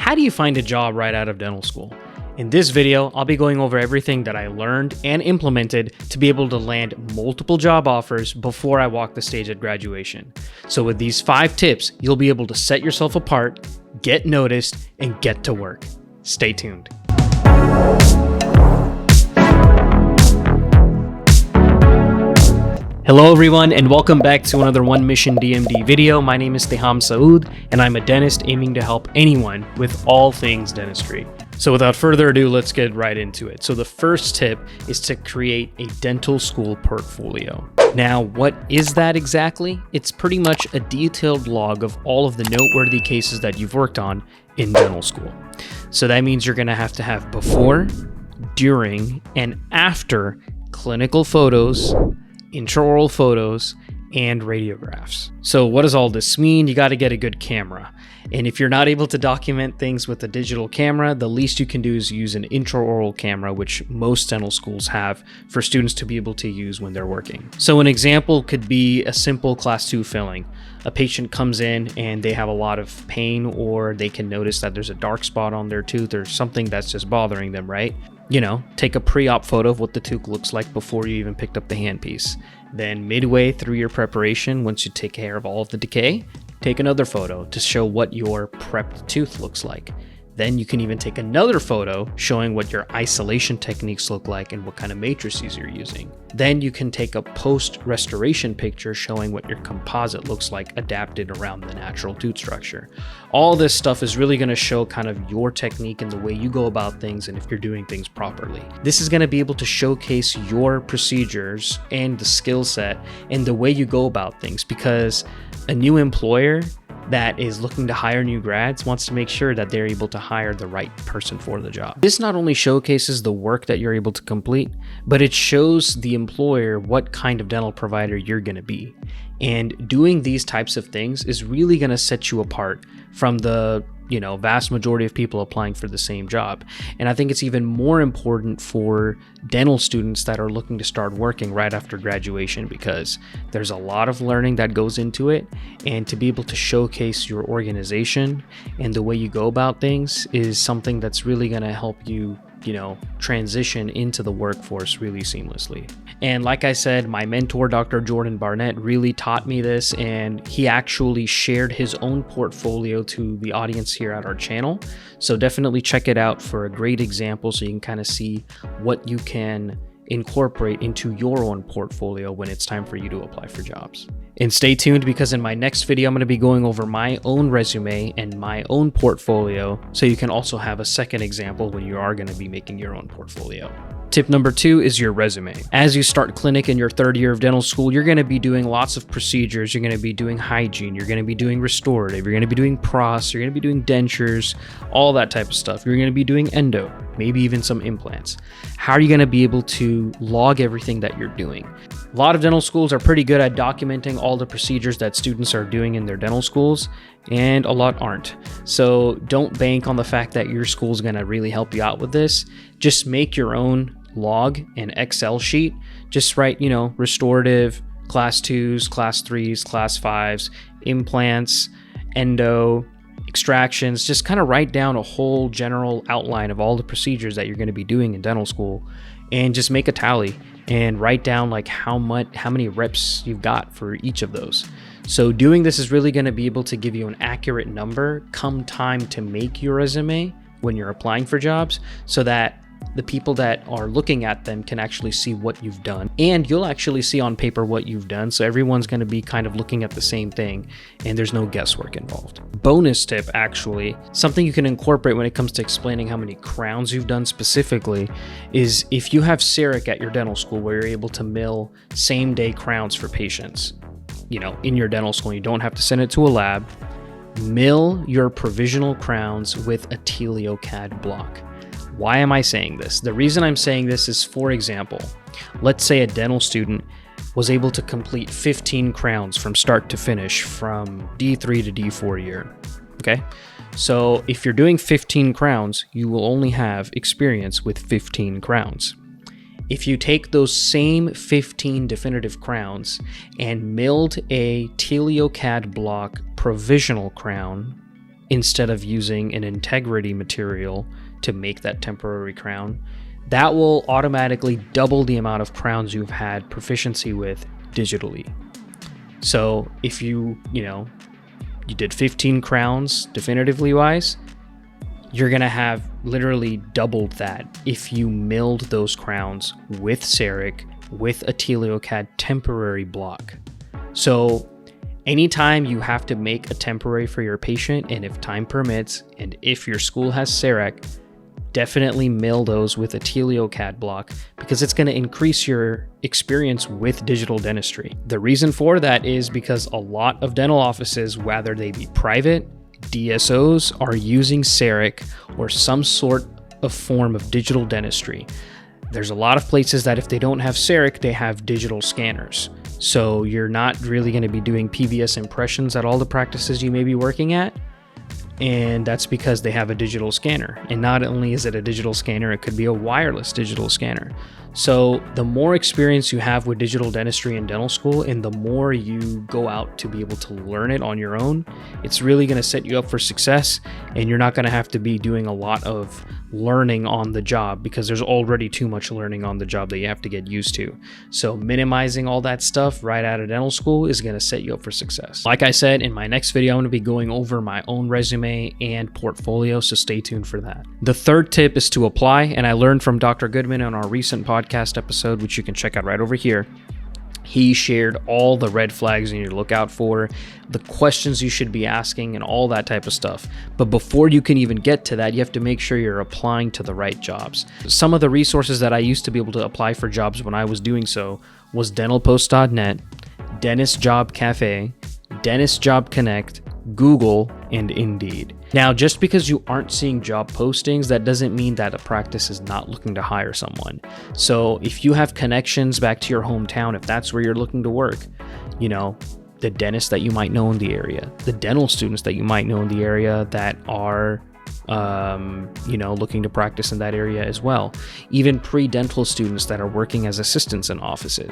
How do you find a job right out of dental school? In this video, I'll be going over everything that I learned and implemented to be able to land multiple job offers before I walk the stage at graduation. So with these 5 tips, you'll be able to set yourself apart, get noticed, and get to work. Stay tuned. Hello everyone, and welcome back to another One Mission DMD video. My name is Teham Saud, and I'm a dentist aiming to help anyone with all things dentistry. So without further ado, let's get right into it. So the first tip is to create a dental school portfolio. Now, what is that exactly? It's pretty much a detailed log of all of the noteworthy cases that you've worked on in dental school. So that means you're gonna have to have before, during, and after clinical photos, intraoral photos, and radiographs. So what does all this mean? You got to get a good camera. And if you're not able to document things with a digital camera, the least you can do is use an intraoral camera, which most dental schools have for students to be able to use when they're working. So an example could be a simple class 2 filling. A patient comes in and they have a lot of pain, or they can notice that there's a dark spot on their tooth or something that's just bothering them, right? You know, take a pre-op photo of what the tooth looks like before you even picked up the handpiece. Then midway through your preparation, once you take care of all of the decay, take another photo to show what your prepped tooth looks like. Then you can even take another photo showing what your isolation techniques look like and what kind of matrices you're using. Then you can take a post-restoration picture showing what your composite looks like adapted around the natural tooth structure. All this stuff is really going to show kind of your technique and the way you go about things and if you're doing things properly. This is going to be able to showcase your procedures and the skill set and the way you go about things, because a new employer that is looking to hire new grads wants to make sure that they're able to hire the right person for the job. This not only showcases the work that you're able to complete, but it shows the employer what kind of dental provider you're going to be. And doing these types of things is really going to set you apart from the vast majority of people applying for the same job. And I think it's even more important for dental students that are looking to start working right after graduation, because there's a lot of learning that goes into it. And to be able to showcase your organization and the way you go about things is something that's really going to help you transition into the workforce really seamlessly. And like I said, my mentor, Dr. Jordan Barnett, really taught me this, and he actually shared his own portfolio to the audience here at our channel. So definitely check it out for a great example so you can kind of see what you can incorporate into your own portfolio when it's time for you to apply for jobs. And stay tuned, because in my next video, I'm going to be going over my own resume and my own portfolio, so you can also have a second example when you are going to be making your own portfolio. Tip number 2 is your resume. As you start clinic in your 3rd year of dental school, you're going to be doing lots of procedures. You're going to be doing hygiene. You're going to be doing restorative. You're going to be doing pros. You're going to be doing dentures, all that type of stuff. You're going to be doing endo, maybe even some implants. How are you going to be able to log everything that you're doing? A lot of dental schools are pretty good at documenting all the procedures that students are doing in their dental schools, and a lot aren't. So don't bank on the fact that your school is going to really help you out with this. Just make your own log, an Excel sheet. Just write, restorative, class 2s, class 3s, class 5s, implants, endo, extractions. Just kind of write down a whole general outline of all the procedures that you're going to be doing in dental school, and just make a tally and write down like how many reps you've got for each of those. So doing this is really going to be able to give you an accurate number come time to make your resume when you're applying for jobs, so that the people that are looking at them can actually see what you've done, and you'll actually see on paper what you've done. So everyone's going to be kind of looking at the same thing, and there's no guesswork involved. Bonus tip, actually, something you can incorporate when it comes to explaining how many crowns you've done specifically, is if you have CEREC at your dental school where you're able to mill same-day crowns for patients, in your dental school, you don't have to send it to a lab. Mill your provisional crowns with a TelioCAD block. Why am I saying this? The reason I'm saying this is, for example, let's say a dental student was able to complete 15 crowns from start to finish from D3 to D4 year. Okay? So if you're doing 15 crowns, you will only have experience with 15 crowns. If you take those same 15 definitive crowns and milled a TelioCAD block provisional crown instead of using an integrity material to make that temporary crown, that will automatically double the amount of crowns you've had proficiency with digitally. So if you did 15 crowns definitively wise, you're going to have literally doubled that if you milled those crowns with CEREC, with a TeleoCAD temporary block. So anytime you have to make a temporary for your patient, and if time permits, and if your school has CEREC, definitely mill those with a TeleoCAD block, because it's going to increase your experience with digital dentistry. The reason for that is because a lot of dental offices, whether they be private, DSOs, are using CEREC or some sort of form of digital dentistry. There's a lot of places that if they don't have CEREC, they have digital scanners. So you're not really going to be doing PVS impressions at all the practices you may be working at. And that's because they have a digital scanner. And not only is it a digital scanner, it could be a wireless digital scanner. So the more experience you have with digital dentistry in dental school, and the more you go out to be able to learn it on your own, it's really going to set you up for success. And you're not going to have to be doing a lot of learning on the job, because there's already too much learning on the job that you have to get used to. So minimizing all that stuff right out of dental school is going to set you up for success. Like I said, in my next video, I'm going to be going over my own resume and portfolio, so stay tuned for that. The third tip is to apply, and I learned from Dr. Goodman on our recent podcast episode, which you can check out right over here. He shared all the red flags you need to look out for, the questions you should be asking, and all that type of stuff. But before you can even get to that, you have to make sure you're applying to the right jobs. Some of the resources that I used to be able to apply for jobs when I was doing so was dentalpost.net, Dentist Job Cafe, Dentist Job Connect, Google, and Indeed. Now, just because you aren't seeing job postings, that doesn't mean that a practice is not looking to hire someone. So if you have connections back to your hometown, if that's where you're looking to work, the dentists that you might know in the area, the dental students that you might know in the area that are looking to practice in that area as well. Even pre-dental students that are working as assistants in offices,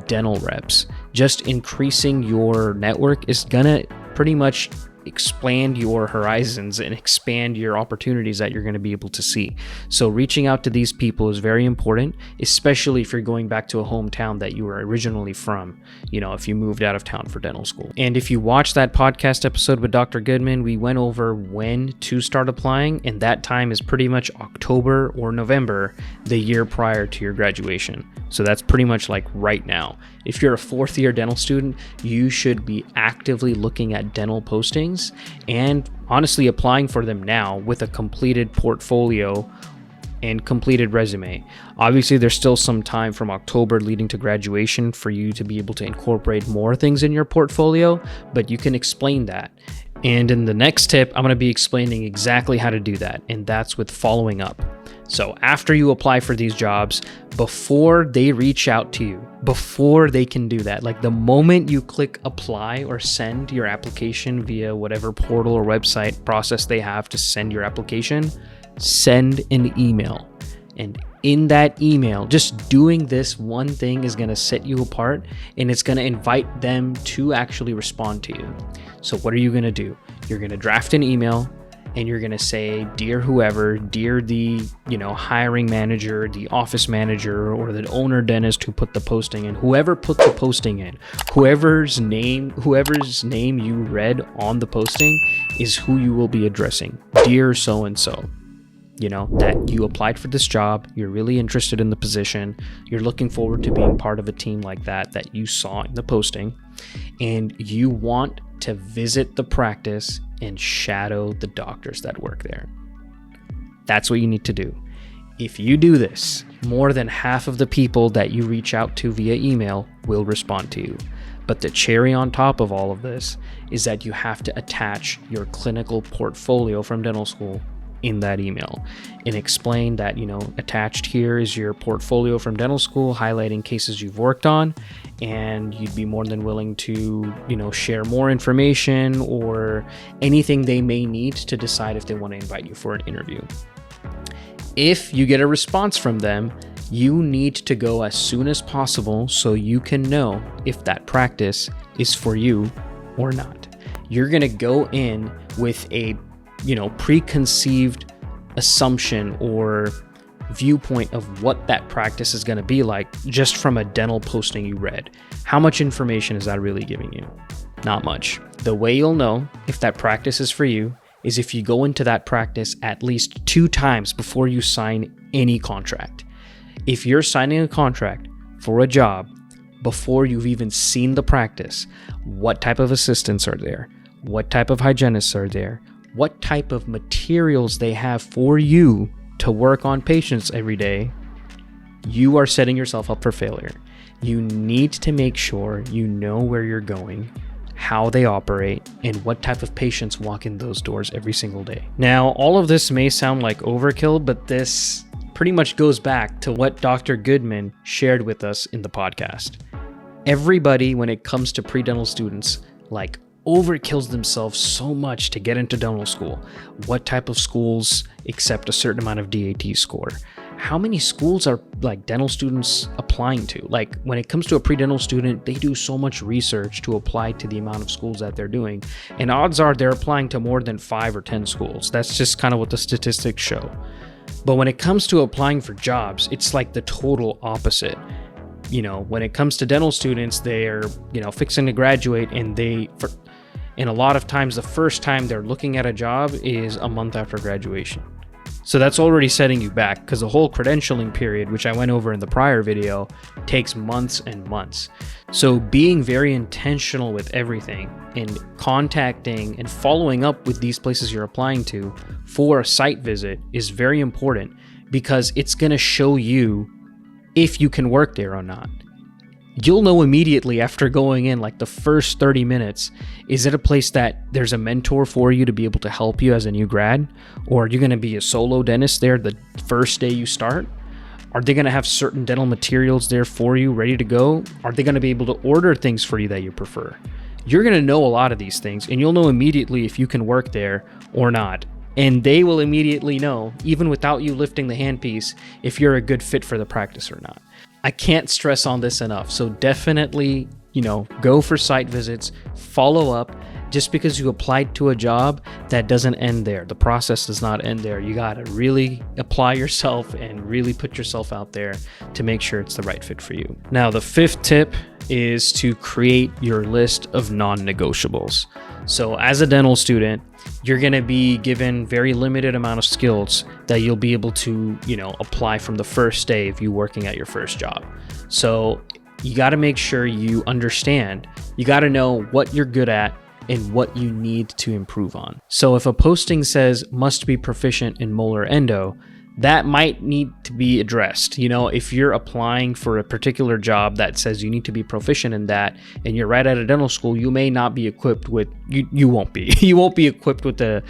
dental reps. Just increasing your network is gonna pretty much expand your horizons and expand your opportunities that you're going to be able to see. So reaching out to these people is very important, especially if you're going back to a hometown that you were originally from, if you moved out of town for dental school. And if you watch that podcast episode with Dr. Goodman, we went over when to start applying, and that time is pretty much October or November, the year prior to your graduation. So that's pretty much like right now. If you're a fourth year dental student, you should be actively looking at dental postings and honestly applying for them now with a completed portfolio and completed resume. Obviously, there's still some time from October leading to graduation for you to be able to incorporate more things in your portfolio, but you can explain that. And in the next tip, I'm going to be explaining exactly how to do that, and that's with following up. So after you apply for these jobs, before they reach out to you, before they can do that, like the moment you click apply or send your application via whatever portal or website process they have to send your application, send an email. And in that email, just doing this one thing is going to set you apart, and it's going to invite them to actually respond to you. So what are you going to do? You're going to draft an email, and you're going to say, dear whoever, dear the, hiring manager, the office manager, or the owner dentist who put the posting in, whoever put the posting in, whoever's name you read on the posting is who you will be addressing. Dear so-and-so, that you applied for this job, you're really interested in the position, you're looking forward to being part of a team like that you saw in the posting, and you want to visit the practice and shadow the doctors that work there. That's what you need to do. If you do this, more than half of the people that you reach out to via email will respond to you. But the cherry on top of all of this is that you have to attach your clinical portfolio from dental school in that email and explain that, attached here is your portfolio from dental school highlighting cases you've worked on, and you'd be more than willing to, share more information or anything they may need to decide if they want to invite you for an interview. If you get a response from them, you need to go as soon as possible so you can know if that practice is for you or not. You're going to go in with a preconceived assumption or viewpoint of what that practice is going to be like just from a dental posting you read. How much information is that really giving you? Not much. The way you'll know if that practice is for you is if you go into that practice at least 2 times before you sign any contract. If you're signing a contract for a job before you've even seen the practice, what type of assistants are there? What type of hygienists are there? What type of materials they have for you to work on patients every day, you are setting yourself up for failure. You need to make sure you know where you're going, how they operate, and what type of patients walk in those doors every single day. Now, all of this may sound like overkill, but this pretty much goes back to what Dr. Goodman shared with us in the podcast. Everybody, when it comes to pre-dental students, overkills themselves so much to get into dental school. What type of schools accept a certain amount of DAT score? How many schools are dental students applying to? When it comes to a pre-dental student, they do so much research to apply to the amount of schools that they're doing. And odds are they're applying to more than 5 or 10 schools. That's just kind of what the statistics show. But when it comes to applying for jobs, it's the total opposite. When it comes to dental students, they're, fixing to graduate, and a lot of times the first time they're looking at a job is a month after graduation. So that's already setting you back, because the whole credentialing period, which I went over in the prior video, takes months and months. So being very intentional with everything and contacting and following up with these places you're applying to for a site visit is very important, because it's going to show you if you can work there or not. You'll know immediately after going in, the first 30 minutes, is it a place that there's a mentor for you to be able to help you as a new grad? Or are you going to be a solo dentist there the first day you start? Are they going to have certain dental materials there for you ready to go? Are they going to be able to order things for you that you prefer? You're going to know a lot of these things, and you'll know immediately if you can work there or not. And they will immediately know, even without you lifting the handpiece, if you're a good fit for the practice or not. I can't stress on this enough. So definitely, go for site visits, follow up. Just because you applied to a job, that doesn't end there. The process does not end there. You got to really apply yourself and really put yourself out there to make sure it's the right fit for you. Now, the 5th tip is to create your list of non-negotiables. So as a dental student, you're going to be given very limited amount of skills that you'll be able to, apply from the first day of you working at your first job. So you got to make sure you understand, you got to know what you're good at and what you need to improve on. So if a posting says must be proficient in molar endo, that might need to be addressed. If you're applying for a particular job that says you need to be proficient in that, and you're right at a dental school, you may not be equipped with, you won't be. You won't be equipped with the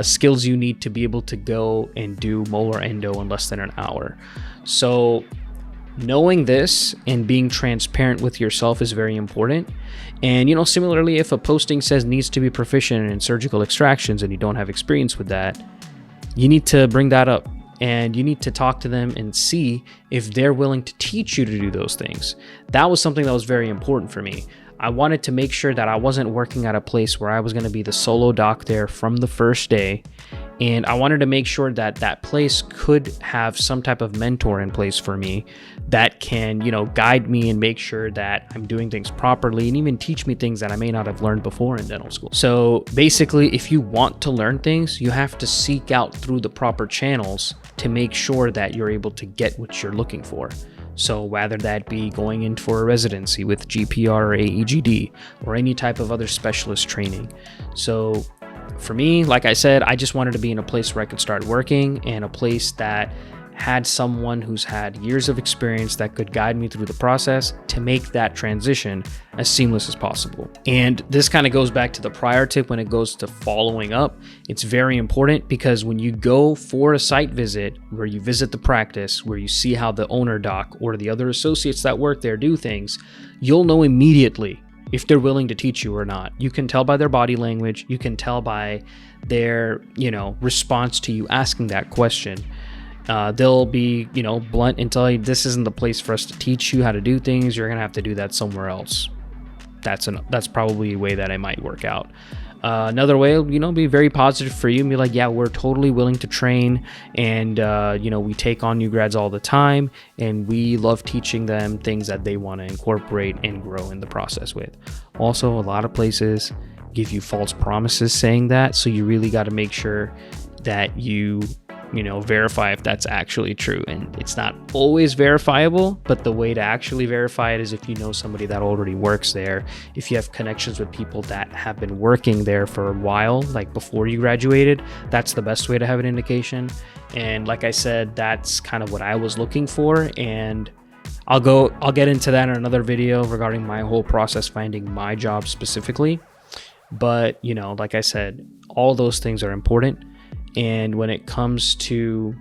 skills you need to be able to go and do molar endo in less than an hour. So knowing this and being transparent with yourself is very important. And, similarly, if a posting says needs to be proficient in surgical extractions and you don't have experience with that, you need to bring that up. And you need to talk to them and see if they're willing to teach you to do those things. That was something that was very important for me. I wanted to make sure that I wasn't working at a place where I was going to be the solo doc there from the first day. And I wanted to make sure that that place could have some type of mentor in place for me that can, guide me and make sure that I'm doing things properly, and even teach me things that I may not have learned before in dental school. So basically, if you want to learn things, you have to seek out through the proper channels to make sure that you're able to get what you're looking for. So whether that be going in for a residency with GPR or AEGD, or any type of other specialist training. So for me, like I said, I just wanted to be in a place where I could start working, and a place that had someone who's had years of experience that could guide me through the process to make that transition as seamless as possible. And this kind of goes back to the prior tip when it goes to following up. It's very important, because when you go for a site visit where you visit the practice, where you see how the owner doc or the other associates that work there do things, you'll know immediately if they're willing to teach you or not. You can tell by their body language. You can tell by their, response to you asking that question. They'll be, blunt and tell you, this isn't the place for us to teach you how to do things. You're going to have to do that somewhere else. That's probably a way that I might work out. Another way, be very positive for you and be like, yeah, we're totally willing to train, and we take on new grads all the time, and we love teaching them things that they want to incorporate and grow in the process with. Also, a lot of places give you false promises saying that, so you really got to make sure that you verify if that's actually true. And it's not always verifiable, but the way to actually verify it is if you know somebody that already works there, if you have connections with people that have been working there for a while, like before you graduated. That's the best way to have an indication. And like I said, that's kind of what I was looking for, and I'll get into that in another video regarding my whole process finding my job specifically. But like I said, all those things are important. And when it comes to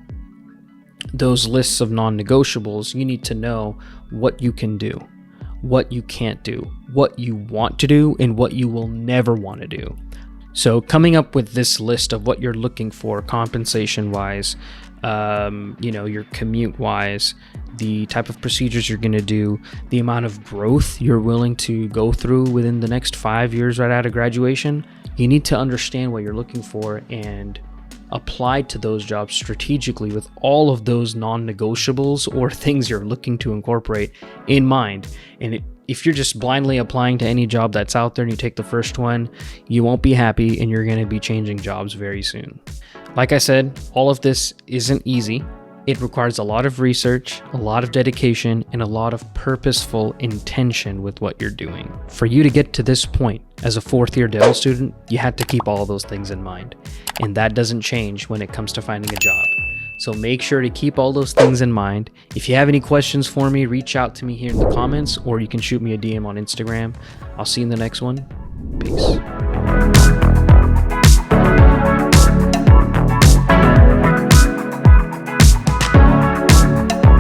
those lists of non-negotiables, you need to know what you can do, what you can't do, what you want to do, and what you will never want to do. So coming up with this list of what you're looking for compensation-wise, your commute-wise, the type of procedures you're going to do, the amount of growth you're willing to go through within the next 5 years right out of graduation, you need to understand what you're looking for and apply to those jobs strategically with all of those non-negotiables or things you're looking to incorporate in mind. And if you're just blindly applying to any job that's out there and you take the first one, you won't be happy, and you're going to be changing jobs very soon. Like I said, all of this isn't easy. It requires a lot of research, a lot of dedication, and a lot of purposeful intention with what you're doing. For you to get to this point as a fourth-year dental student, you had to keep all those things in mind. And that doesn't change when it comes to finding a job. So make sure to keep all those things in mind. If you have any questions for me, reach out to me here in the comments, or you can shoot me a DM on Instagram. I'll see you in the next one. Peace.